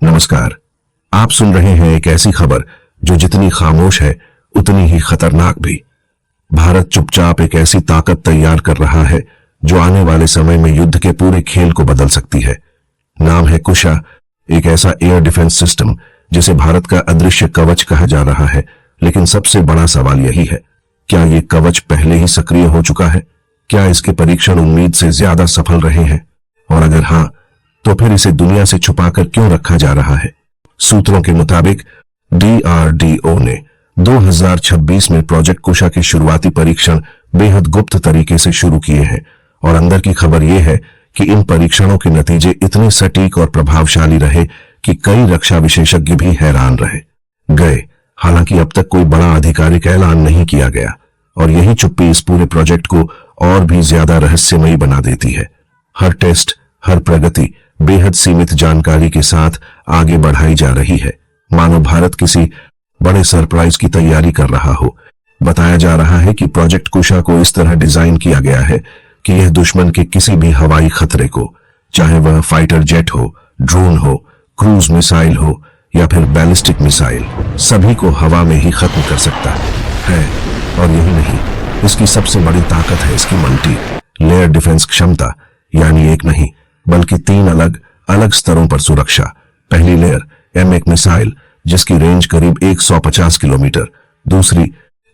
नमस्कार, आप सुन रहे हैं एक ऐसी खबर जो जितनी खामोश है उतनी ही खतरनाक भी। भारत चुपचाप एक ऐसी ताकत तैयार कर रहा है जो आने वाले समय में युद्ध के पूरे खेल को बदल सकती है। नाम है कुशा, एक ऐसा एयर डिफेंस सिस्टम जिसे भारत का अदृश्य कवच कहा जा रहा है। लेकिन सबसे बड़ा सवाल यही है, क्या ये कवच पहले ही सक्रिय हो चुका है? क्या इसके परीक्षण उम्मीद से ज्यादा सफल रहे हैं? और अगर हाँ, तो फिर इसे दुनिया से छुपाकर क्यों रखा जा रहा है? सूत्रों के मुताबिक DRDO ने 2026 में प्रोजेक्ट कुशा के शुरुआती परीक्षण बेहद गुप्त तरीके से शुरू किए हैं और अंदर की खबर यह है कि इन परीक्षणों के नतीजे इतने सटीक और प्रभावशाली रहे कि कई रक्षा विशेषज्ञ भी हैरान रह गए। हालांकि अब तक कोई बड़ा आधिकारिक ऐलान नहीं किया गया और यही चुप्पी इस पूरे प्रोजेक्ट को और भी ज्यादा रहस्यमयी बना देती है। हर टेस्ट, हर प्रगति बेहद सीमित जानकारी के साथ आगे बढ़ाई जा रही है, मानो भारत किसी बड़े सरप्राइज की तैयारी कर रहा हो। बताया जा रहा है कि प्रोजेक्ट कुशा को इस तरह डिजाइन किया गया है कि यह दुश्मन के किसी भी हवाई खतरे को, चाहे वह फाइटर जेट हो, ड्रोन हो, क्रूज मिसाइल हो या फिर बैलिस्टिक मिसाइल, सभी को हवा में ही खत्म कर सकता है। और यही नहीं, इसकी सबसे बड़ी ताकत है इसकी मल्टी लेयर डिफेंस क्षमता, यानी एक नहीं बल्कि 3 अलग अलग स्तरों पर सुरक्षा। पहली लेयर M1 मिसाइल जिसकी रेंज करीब 150 किलोमीटर, दूसरी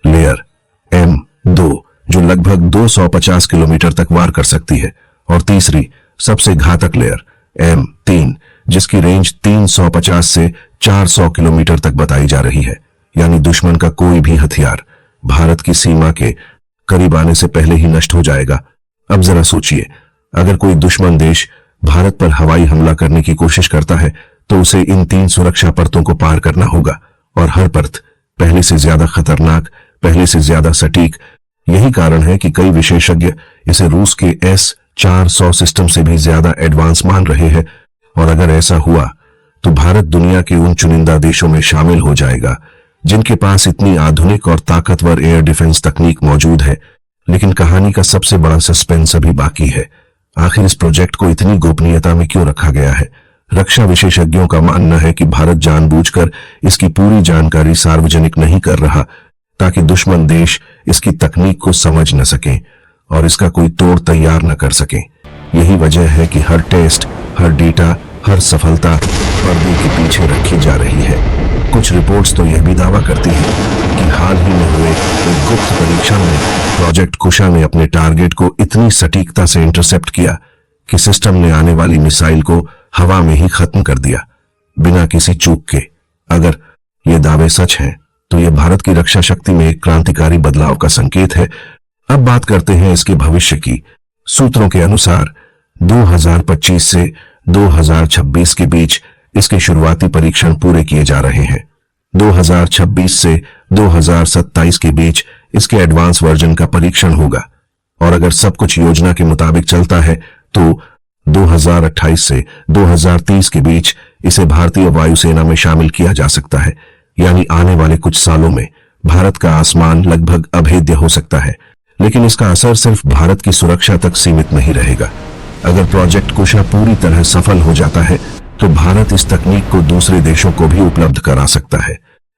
लेयर M2 जो लगभग 250 किलोमीटर तक वार कर सकती है, और तीसरी सबसे घातक लेयर M3 जिसकी रेंज 350 से 400 किलोमीटर तक बताई जा रही है। यानी दुश्मन का कोई भी हथियार भारत की सीमा के करीब आने से पहले ही नष्ट हो जाएगा। अब जरा सोचिए, अगर कोई दुश्मन देश भारत पर हवाई हमला करने की कोशिश करता है तो उसे इन 3 सुरक्षा परतों को पार करना होगा, और हर परत पहले से ज्यादा खतरनाक, पहले से ज्यादा सटीक। यही कारण है कि कई विशेषज्ञ इसे रूस के S-400 सिस्टम से भी ज्यादा एडवांस मान रहे हैं। और अगर ऐसा हुआ तो भारत दुनिया के उन चुनिंदा देशों में शामिल हो जाएगा जिनके पास इतनी आधुनिक और ताकतवर एयर डिफेंस तकनीक मौजूद है। लेकिन कहानी का सबसे बड़ा सस्पेंस अभी बाकी है। आखिर इस प्रोजेक्ट को इतनी गोपनीयता में क्यों रखा गया है? रक्षा विशेषज्ञों का मानना है कि भारत जानबूझकर इसकी पूरी जानकारी सार्वजनिक नहीं कर रहा ताकि दुश्मन देश इसकी तकनीक को समझ न सकें और इसका कोई तोड़ तैयार न कर सकें। यही वजह है कि हर टेस्ट, हर डेटा, हर सफलता पर्दे के पीछे रखी जा रही है। कुछ रिपोर्ट्स तो यह भी दावा करती हैं कि हाल ही में हुए एक गुप्त परीक्षण में प्रोजेक्ट कुशा ने अपने टारगेट को इतनी सटीकता से इंटरसेप्ट किया कि सिस्टम ने आने वाली मिसाइल को हवा में ही खत्म कर दिया, बिना किसी चूक के। अगर ये दावे सच हैं तो यह भारत की रक्षा शक्ति में एक क्रांतिकारी बदलाव का संकेत है। अब बात करते हैं इसके भविष्य की। सूत्रों के अनुसार 2025 से 2026 के बीच इसके शुरुआती परीक्षण पूरे किए जा रहे हैं। 2026 से 2027 के बीच इसके एडवांस वर्जन का परीक्षण होगा, और अगर सब कुछ योजना के मुताबिक चलता है तो 2028 से 2030 के बीच इसे भारतीय वायुसेना में शामिल किया जा सकता है। यानी आने वाले कुछ सालों में भारत का आसमान लगभग अभेद्य हो सकता है। लेकिन इसका असर सिर्फ भारत की सुरक्षा तक सीमित नहीं रहेगा। अगर प्रोजेक्ट कुशा पूरी तरह सफल हो जाता है तो भारत इस तकनीक को दूसरे देशों को भी उपलब्ध करा सकता है,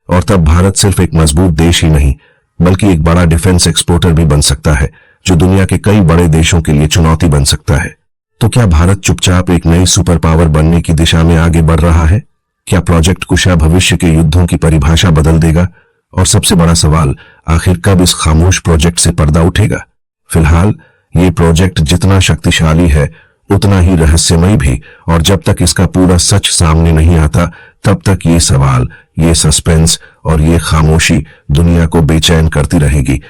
और तब भारत सिर्फ एक मजबूत देश ही नहीं बल्कि एक बड़ा डिफेंस एक्सपोर्टर भी बन सकता है, जो दुनिया के कई बड़े देशों के लिए चुनौती बन सकता है। तो क्या भारत चुपचाप एक नई सुपर पावर बनने की दिशा में आगे बढ़ रहा है? क्या प्रोजेक्ट कुशा भविष्य के युद्धों की परिभाषा बदल देगा? और सबसे बड़ा सवाल, आखिर कब इस खामोश प्रोजेक्ट से पर्दा उठेगा? फिलहाल ये प्रोजेक्ट जितना शक्तिशाली है उतना ही रहस्यमयी भी, और जब तक इसका पूरा सच सामने नहीं आता तब तक ये सवाल, ये सस्पेंस और ये खामोशी दुनिया को बेचैन करती रहेगी।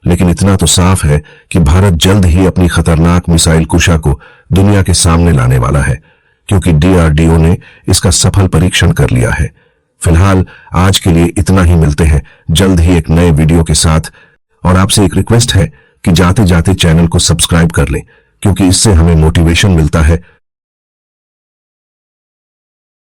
लेकिन इतना तो साफ है कि भारत जल्द ही अपनी खतरनाक मिसाइल कुशा को दुनिया के सामने लाने वाला है, क्योंकि DRDO ने इसका सफल परीक्षण कर लिया है। फिलहाल आज के लिए इतना ही। मिलते हैं जल्द ही एक नए वीडियो के साथ, और आपसे एक रिक्वेस्ट है कि जाते जाते चैनल को सब्सक्राइब कर लें, क्योंकि इससे हमें मोटिवेशन मिलता है